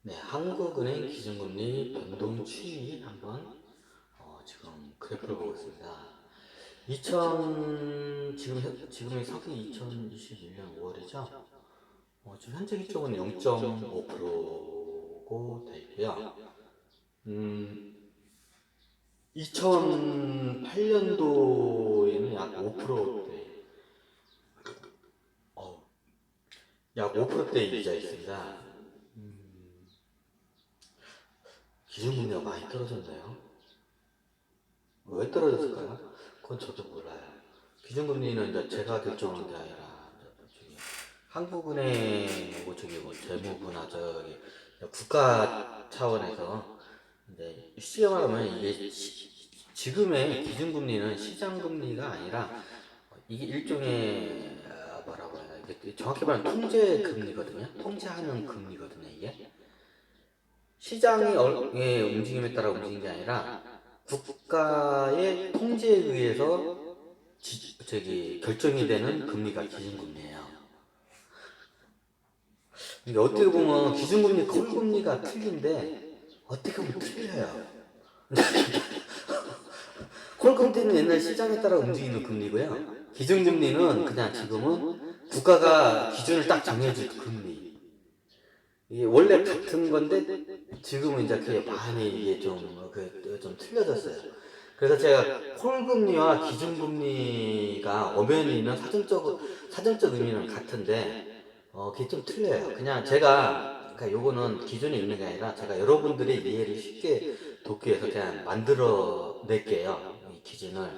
네, 한국은행 기준금리 변동 추이 한번 지금 그래프를 보고 있습니다. 지금이 서기 2021년 5월이죠. 지금 현재 기점은 0.5%고 돼 있고요. 2008년도에는 약 5%대 이자 있습니다. 기준금리가 많이 떨어졌네요. 왜 떨어졌을까요? 그건 저도 몰라요. 기준금리는 이제 제가 결정한 게 아니라 저기 한국은행 재무부나 저기 국가 차원에서 이제 쉽게 말하면 이게 지금의 기준금리는 시장금리가 아니라 이게 일종의 뭐라고 해야 되나, 이게 정확히 말하면 통제금리거든요. 통제하는 금리거든요. 이게 시장의 움직임에 따라 움직이는 게 아니라 국가의 통제에 의해서 결정이 되는 금리가 기준금리예요. 이게 어떻게 보면 기준금리, 콜금리가 틀린데 어떻게 보면 틀려요. 콜금리는 옛날 시장에 따라 움직이는 금리고요. 기준금리는 그냥 지금은 국가가 기준을 딱 정해줄 금리. 이게 원래 같은 건데 지금은 이제 그게 많이 이게 좀 틀려졌어요. 그래서 제가 콜금리와 기준금리가 엄연히는 사전적 의미는 같은데 그게 좀 틀려요. 그냥 그러니까 요거는 기준이 있는 게 아니라 제가 여러분들의 이해를 쉽게 돕기 위해서 그냥 만들어 낼게요. 이 기준을.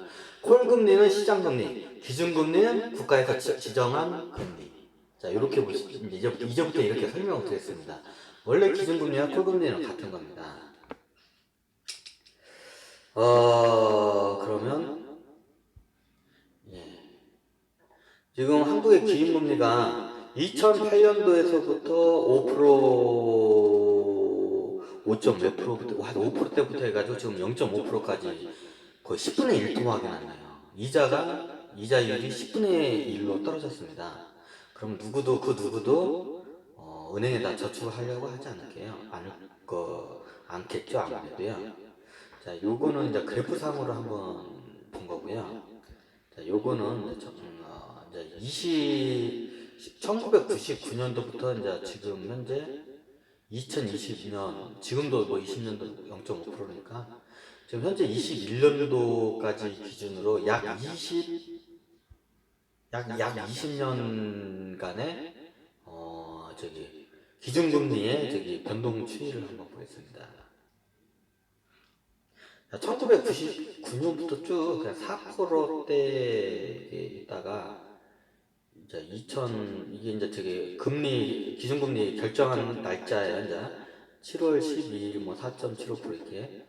콜금리는 시장금리, 기준금리는 국가에서 지정한 금리. 자, 이렇게 보시면 이제부터 이렇게 설명을 드렸습니다. 원래 기준금리와 콜금리는 같은 겁니다. 그러면 예. 지금 한국의 기준금리가 2008년도에서부터 5점 몇 프로부터 한 5%대부터 해가지고 지금 0.5%까지 거의 10분의 1 토막이 났네요. 이자율이 10분의 1로 떨어졌습니다. 그럼 누구도 은행에다 저축을 하려고 하지 않겠죠, 아무래도요. 자, 요거는 이제 그래프상으로 한번 본 거고요. 자, 요거는 이제 1999년도부터 이제 지금 현재 2022년, 지금도 뭐 20년도 0.5%니까 지금 현재 21년도까지 기준으로 약 20년간의 기준금리의 변동 추이를 한번 보겠습니다. 1999년부터 쭉 그냥 4%대에 있다가 이제 이게 이제 기준금리 결정한 날짜에 이제 7월 12일 뭐 4.75% 이렇게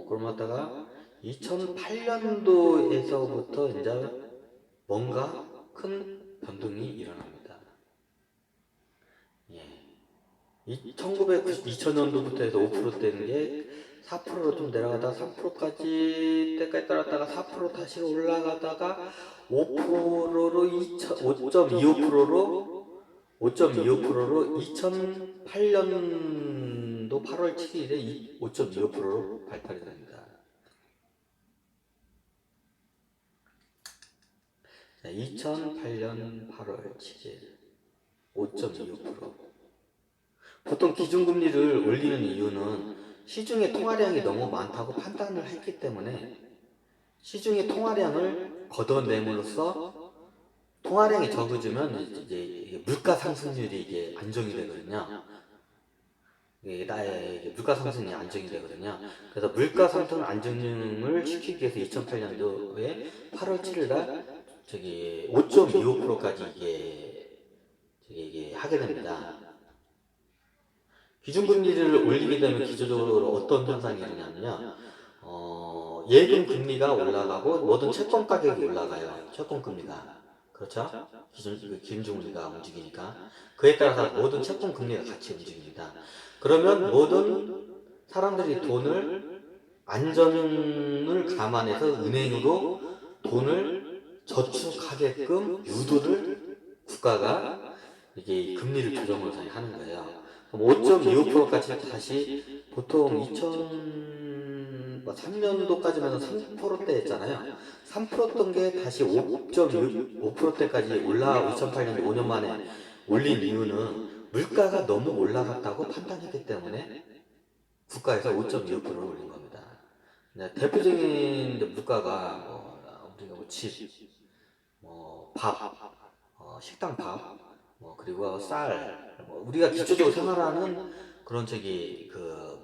그러다가 2008년도에서부터 이제 뭔가 큰 변동이 일어납니다. 예. 2000년도부터 해서 5%대는 게 4%로 좀 내려가다가 3%까지 떨어졌다가 4% 다시 올라가다가 5%로 5.25%로 2008년도 8월 7일에 5.25%로 발달이 됩니다. 자, 2008년 8월 7일 5.25%. 보통 기준금리를 올리는 이유는 시중에 통화량이 너무 많다고 판단을 했기 때문에 시중의 통화량을 걷어내므로써 통화량이 적어지면 이제 물가 상승률이 이게 안정이 되거든요. 물가 상승이 안정이 되거든요. 그래서 물가 상승 안정을 시키기 위해서 2008년도에 8월 7일날 5.25%까지 이게 하게 됩니다. 기준금리를 올리게 되면 기초적으로 어떤 현상이 일어나냐면요. 예금 금리가 올라가고 모든 채권 가격이 올라가요. 채권 금리가. 그렇죠? 기준금리가 움직이니까. 그에 따라서 모든 채권 금리가 같이 움직입니다. 그러면 모든 사람들이 안전을 감안해서 은행으로 돈을 저축하게끔 유도를 국가가 이게 금리를 조정을 하는 거예요. 그럼 5.25%까지 다시 보통 2003년도까지면 3%대였잖아요. 3%였던 게 다시 5.5%대까지 2008년도 5년 만에 올린 이유는 물가가 너무 올라갔다고 판단했기 때문에 국가에서 5.25%를 올린 겁니다. 대표적인 물가가 우리가 집, 밥, 식당 밥, 그리고 쌀, 우리가 기초적으로 생활하는 그런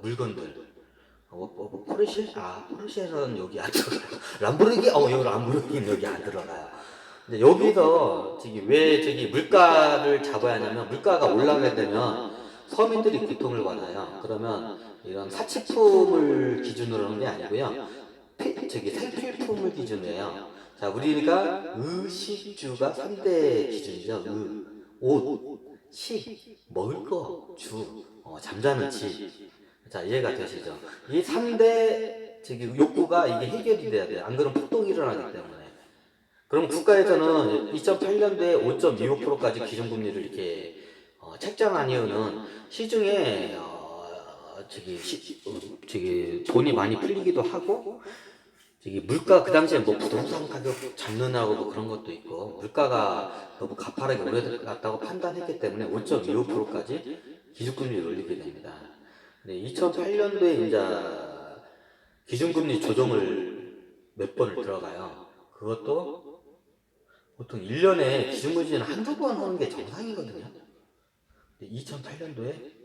물건들. 포르쉐? 포르쉐는 여기 안 들어가요. 람보르기? 여기 람보르기는 여기 안 들어가요. 근데 여기서 왜 물가를 잡아야 하냐면, 물가가 올라가게 되면 서민들이 고통을 받아요. 그러면 이런 사치품을 기준으로 하는 게 아니고요. 생필품을 기준으로 해요. 자, 우리가 의식주가 3대 기준이죠. 옷, 식, 먹을 거, 잠자는 집. 자, 이해가 되시죠? 이 3대 욕구가 이게 해결이 돼야 돼요. 안 그러면 폭동이 일어나기 때문에. 그럼 국가에서는 2008년도에 5.25%까지 기준금리를 이렇게 책정한 이유는 시중에 돈이 많이 풀리기도 하고, 물가 그 당시에 부동산 가격 잡느냐고 그런 것도 있고, 물가가 너무 가파르게 오래갔다고 판단했기 때문에 5.25%까지 기준금리를 올리게 됩니다. 2008년도에 이제 기준금리 조정을 몇 번을 들어가요. 그것도 보통 1년에 기준금리는 한두 번 하는 게 정상이거든요. 2008년도에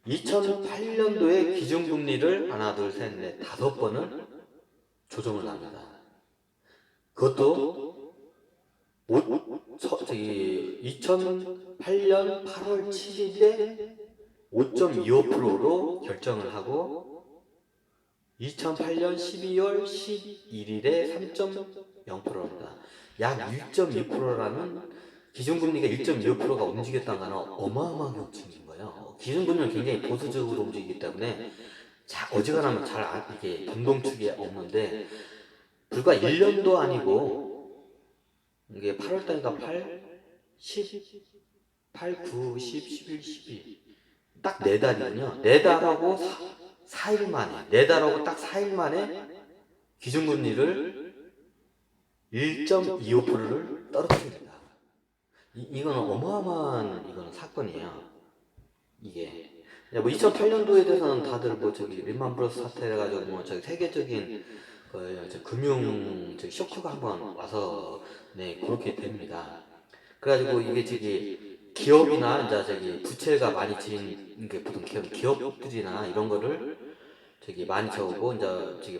2008년도에 기준금리를 하나, 둘, 셋, 넷, 5번을 조정을 합니다. 그것도 2008년 8월 7일에 5.25%로 결정을 하고 2008년 12월 11일에 3.0%입니다. 약 6.2%라는 기준금리가 1.25%가 움직였다는 건 어마어마하게 움직인 거예요. 기준금리는 굉장히 보수적으로 움직이기 때문에 어지간하면 이게 변동축이 없는데, 불과 1년도 아니고 이게 8월달인가 10, 8, 9, 10, 11, 12 딱 4달이군요. 4달하고 4일 만에 4달하고 딱 4일 만에 기준금리를 1.25%를 떨어뜨립니다. 이거는 어마어마한 사건이에요. 이게 2008년도에 대해서는 다들 리만 브러스 사태 해가지고 세계적인 금융 쇼크가 한번 와서 그렇게 됩니다. 그래가지고 이게 기업이나 부채가 많이 지은 게 보통 기업들이나 이런 거를 많이 적고,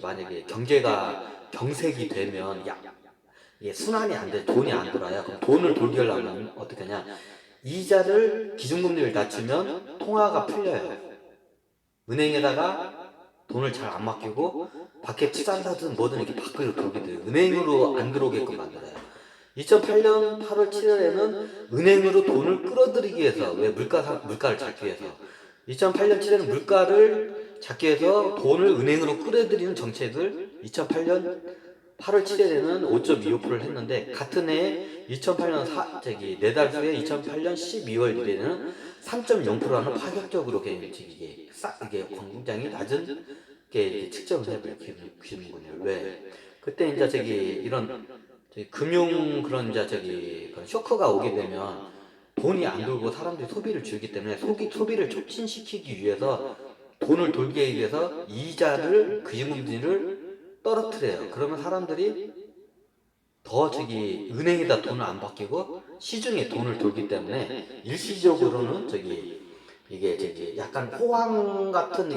만약에 경제가 경색이 되면 이게 순환이 안 돼, 돈이 안 돌아요. 그럼 돈을 돌게 하려면 어떻게 하냐? 이자를 기준금리를 낮추면 통화가 풀려요. 은행에다가 돈을 잘 안 맡기고 밖에 투자한다든 뭐든 이렇게 밖으로 돌게 돼요. 은행으로 안 들어오게끔 만들어요. 2008년 8월 7일에는 은행으로 돈을 끌어들이기 위해서, 왜 물가를 잡기 위해서 2008년 7일에는 물가를 잡기 위해서 돈을 은행으로 끌어들이는 정책을 2008년 8월 7일에는 5.25%를 했는데, 같은 해에 2008년 4달 후에 2008년 12월 1일에는 3.0%라는 파격적으로 이게 굉장히 낮은 게 측정을 해버려요. 기준금리를. 왜? 그때 이런 금융 그런 그런 쇼크가 오게 되면 돈이 안 돌고 사람들이 소비를 줄이기 때문에 소비를 촉진시키기 위해서, 돈을 돌게 위해서 이자를, 기준금리를 떨어뜨려요. 그러면 사람들이 더 은행에다 돈을 안 맡기고 시중에 돈을 돌기 때문에 일시적으로는 이게 약간 호황 같은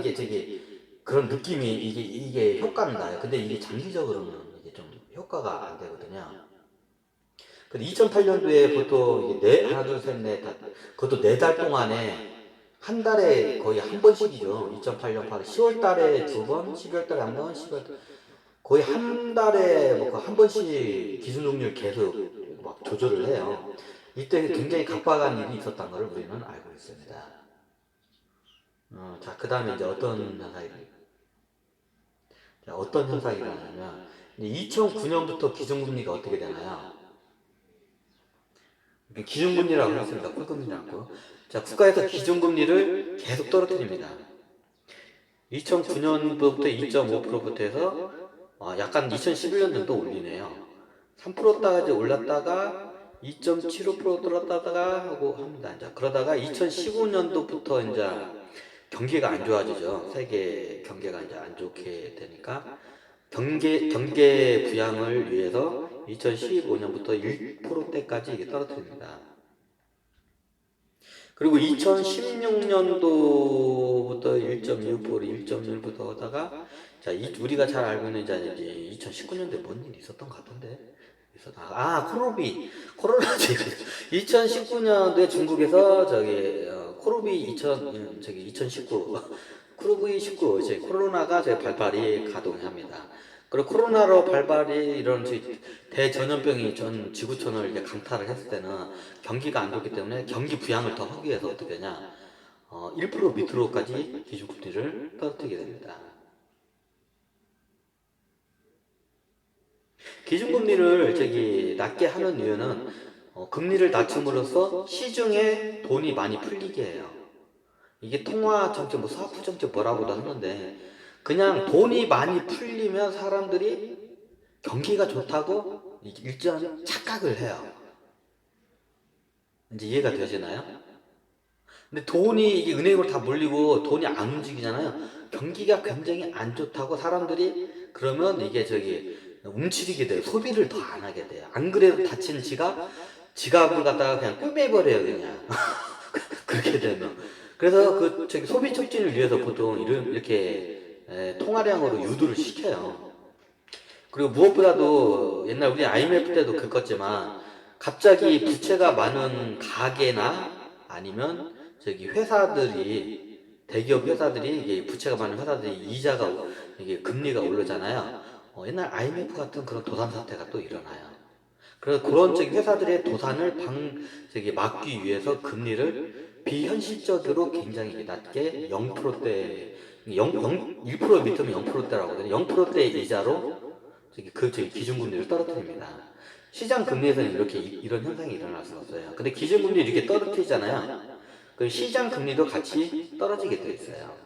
그런 느낌이 이게 효과는 나요. 근데 이게 장기적으로는 이게 좀 효과가 안 되거든요. 근데 2008년도에 보통 하나, 둘, 셋, 넷, 그것도 4달 동안에 한 달에 거의 한 번씩이죠. 2008년 8월 10월 달에 2번, 12월 달에 한 번, 10월 달에 거의 한 달에 한 번씩 기준금리를 계속 조절을 해요. 이때 굉장히 각박한 일이 있었던 것을 우리는 알고 있습니다. 자, 그 다음에 어떤 현상이 일어나냐면, 2009년부터 기준금리가 어떻게 되나요? 기준금리라고 했습니다. 콜금리라고. 자, 국가에서 기준금리를 계속 떨어뜨립니다. 2009년부터 2.5%부터 해서 약간 2011년 정도 올리네요. 3%까지 올랐다가 2.75% 떨어졌다가 하고 합니다. 이제 그러다가 2015년도부터 이제 경기가 안 좋아지죠. 세계 경제가 이제 안 좋게 되니까 경제 부양을 위해서 2015년부터 1%대까지 이게 떨어뜨립니다. 그리고 2016년도부터 1.6%, 1.1부터 하다가 자, 우리가 잘 알고 있는 이제 2019년도에 뭔 일이 있었던 것 같은데. 코로나 2019년도에 중국에서 코로비 2019 코로비 19 이제 코로나가 발발이 가동합니다. 그리고 코로나로 발발이 이런 대전염병이 전 지구촌을 이제 강타를 했을 때는 경기가 안 좋기 때문에 경기 부양을 더 하기 위해서 어떻게 하냐 1% 밑으로까지 기준금리를 떨어뜨리게 됩니다. 기준금리를 낮게 하는 이유는 금리를 낮춤으로써 시중에 돈이 많이 풀리게 해요. 이게 통화 정책, 사fu 정책 뭐라고도 하는데 그냥 돈이 많이 풀리면 사람들이 경기가 좋다고 일정 착각을 해요. 이제 이해가 되시나요? 근데 돈이 이게 은행으로 다 몰리고 돈이 안 움직이잖아요. 경기가 굉장히 안 좋다고 사람들이 그러면 이게 움츠리게 돼요. 소비를 더 안 하게 돼요. 안 그래도 다친 지갑을 갖다가 그냥 꿰매버려요, 그냥. 그렇게 되면. 그래서 소비 촉진을 위해서 보통 이렇게 통화량으로 유도를 시켜요. 그리고 무엇보다도 옛날 우리 IMF 때도 겪었지만 갑자기 부채가 많은 가게나 아니면 대기업 회사들이 이게 부채가 많은 회사들이 이게 금리가 오르잖아요. 옛날 IMF 같은 그런 도산 사태가 또 일어나요. 그래서 그런 회사들의 도산을 막기 위해서 금리를 비현실적으로 굉장히 낮게 0%대 1% 밑으면 0%대라고 하거든요. 0%대 이자로 기준금리를 떨어뜨립니다. 시장 금리에서는 이런 현상이 일어날 수가 없어요. 근데 기준금리 이렇게 떨어뜨리잖아요. 그 시장 금리도 같이 떨어지게 돼 있어요.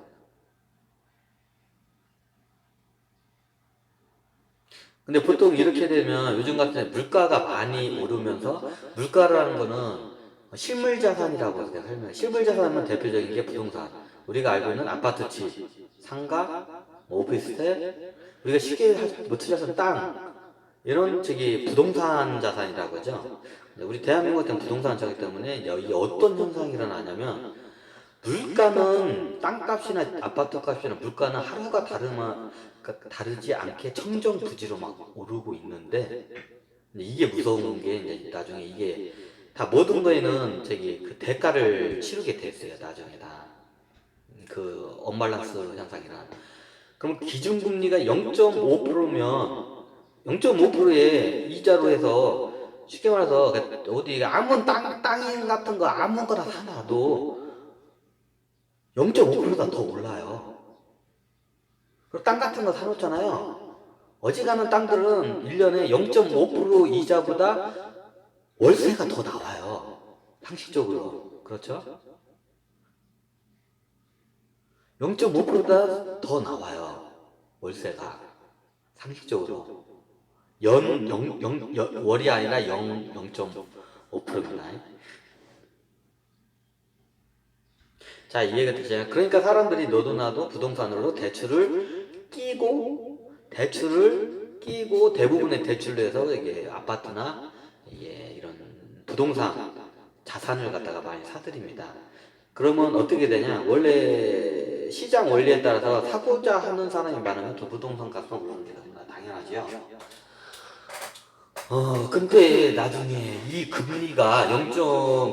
근데 보통 이렇게 되면 요즘 같은 때 물가가 많이 오르면서 물가라는 거는 실물 자산이라고 설명해요. 실물 자산은 대표적인 게 부동산. 우리가 알고 있는 아파트집, 상가, 오피스텔, 우리가 쉽게 투자해서 땅 이런 부동산 자산이라고 하죠. 우리 대한민국 같은 부동산 자기 때문에 이게 어떤 현상이 일어나냐면 물가는 땅값이나 아파트 값이나 물가는 하루가 다르지 않게 청정부지로 막 오르고 있는데 이게 무서운 게 이제 나중에 이게 다 모든 거에는 그 대가를 치르게 됐어요. 나중에 다 그 언밸런스 현상이나 그럼 기준금리가 0.5%면 0.5%의 이자로 해서 쉽게 말해서 어디 아무 땅 같은 거 아무거나 사놔도 0.5%가 더 올라요. 그리고 땅 같은 거 사놓잖아요. 어지간한 땅들은 1년에 0.5% 이자보다 월세가 더 나와요. 상식적으로. 그렇죠? 0.5%보다 더 나와요. 월세가. 상식적으로. 월이 아니라 0.5%입니다. 자, 이해가 되시나요? 그러니까 사람들이 너도 나도 부동산으로 대출을 끼고 대부분의 대출로 해서 이게 아파트나 이런 부동산 자산을 갖다가 많이 사들입니다. 그러면 어떻게 되냐? 원래 시장 원리에 따라서 사고자 하는 사람이 많으면 더 부동산 값은 오릅니다. 당연하죠. 근데 나중에 이 금리가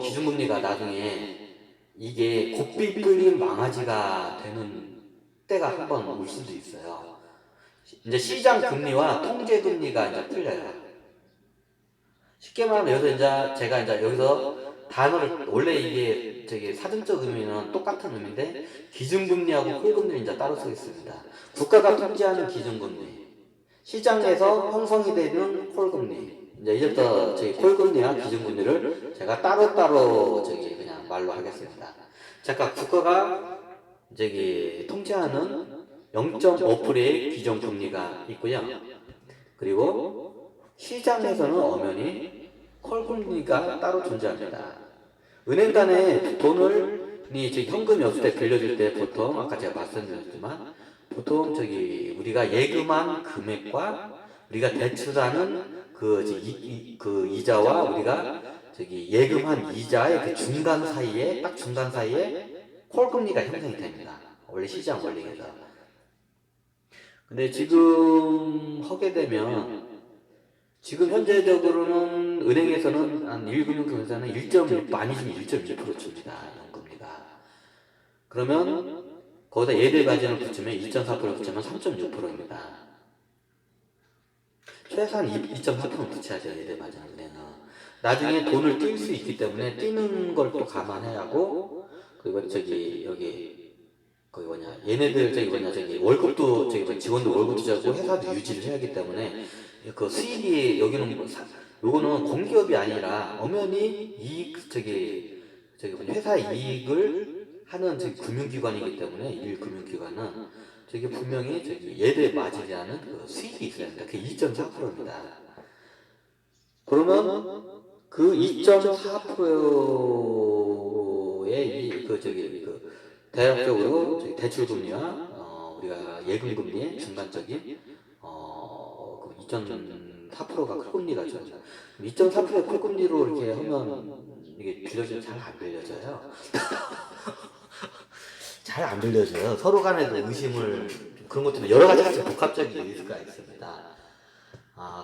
기준금리가 나중에 이게 고삐 뿔린 망아지가 되는 때가 한번 올 수도 있어요. 이제 시장 금리와 통제 금리가 이제 풀려요. 쉽게 말하면 여기서 제가 여기서 단어를 원래 이게 사전적 의미는 똑같은 의미인데 기준금리하고 콜금리는 이제 따로 써 있습니다. 국가가 통제하는 기준금리, 시장에서 형성이 되는 콜금리, 이제 이제부터 저기 콜금리와 기준금리를 제가 따로따로 저기 그냥 말로 하겠습니다. 잠깐 국가가 저기 통제하는 0.5%의 기준금리가 있고요. 그리고 시장에서는 엄연히 콜금리가 따로 존재합니다. 은행 간에 돈을 저기 현금이 없을 때 빌려줄 때 보통 아까 제가 말씀드렸지만 보통 저기 우리가 예금한 금액과 우리가 대출하는 그 이자와 우리가 저기 예금한 이자의 그 중간 사이에 딱 중간 사이에 콜금리가 형성이 됩니다. 원래 시장 원리에서. 근데 지금 하게 되면 지금 현재적으로는 은행에서는 한 1금융권에서는 1.1 많이 좀 1.1% 줍니다. 연금리가. 그러면 거기다 예대 마진을 붙이면 2.4% 붙이면 3.6%입니다. 최소한 2.4% 붙여야죠. 예대 마진 은행은. 나중에 돈을 뛸 수 있기 때문에 뛰는 걸 또 감안해야 하고 그리고 저기 여기 거기 뭐냐 얘네들 저기 뭐냐 저기 월급도 저기 뭐 직원들 월급도 주고 회사도 유지를 해야 하기 때문에 그 수익이 여기는 요거는 공기업이 아니라 엄연히 이익 저기 뭐냐 회사 이익을 하는 저기 금융기관이기 때문에 일 금융기관은 저기 분명히 저기 예대 마진이라는 그 수익이 있어야 합니다. 그게 2.4%입니다. 그러면 그 2.4%의 그 저기 그 대략적으로 저기 대출금리와 우리가 예금금리의 중간적인 그 2.4%가 콜금리가죠. 2.4%의 콜금리로 이렇게 하면 이게 빌려주면 잘 안 빌려져요. 잘 안 빌려져요. 서로 간에도 의심을 그런 것들은 여러 가지 복합적인 이유가 있습니다.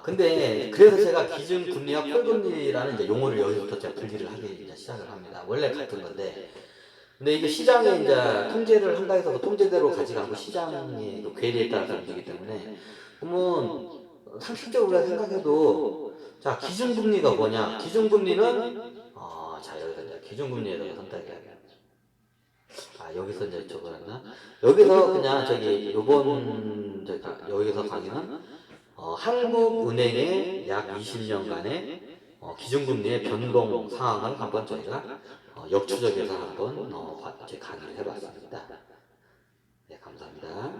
근데 그래서 제가 기준금리와 콜금리라는 이제 용어를 여기서부터 제가 분리를 하기 이제 시작을 합니다. 원래 같은 건데, 근데 이게 시장에 이제 통제를 한다 해서 그 통제대로 가져가고 시장의 그 괴리에 따라서 움직이기 때문에, 그러면 상식적으로 우리가 생각해도 자 기준금리가 뭐냐? 기준금리는 자 여기서 이제 기준금리에다가 선택해야 여기서 이제 적어놨나? 여기서 그냥 저기 요번 여기서 강의는 한국은행의 약 20년간의 기준금리의 변동 상황을 한번 저희가 역추적해서 한번 강의를 해봤습니다. 네, 감사합니다.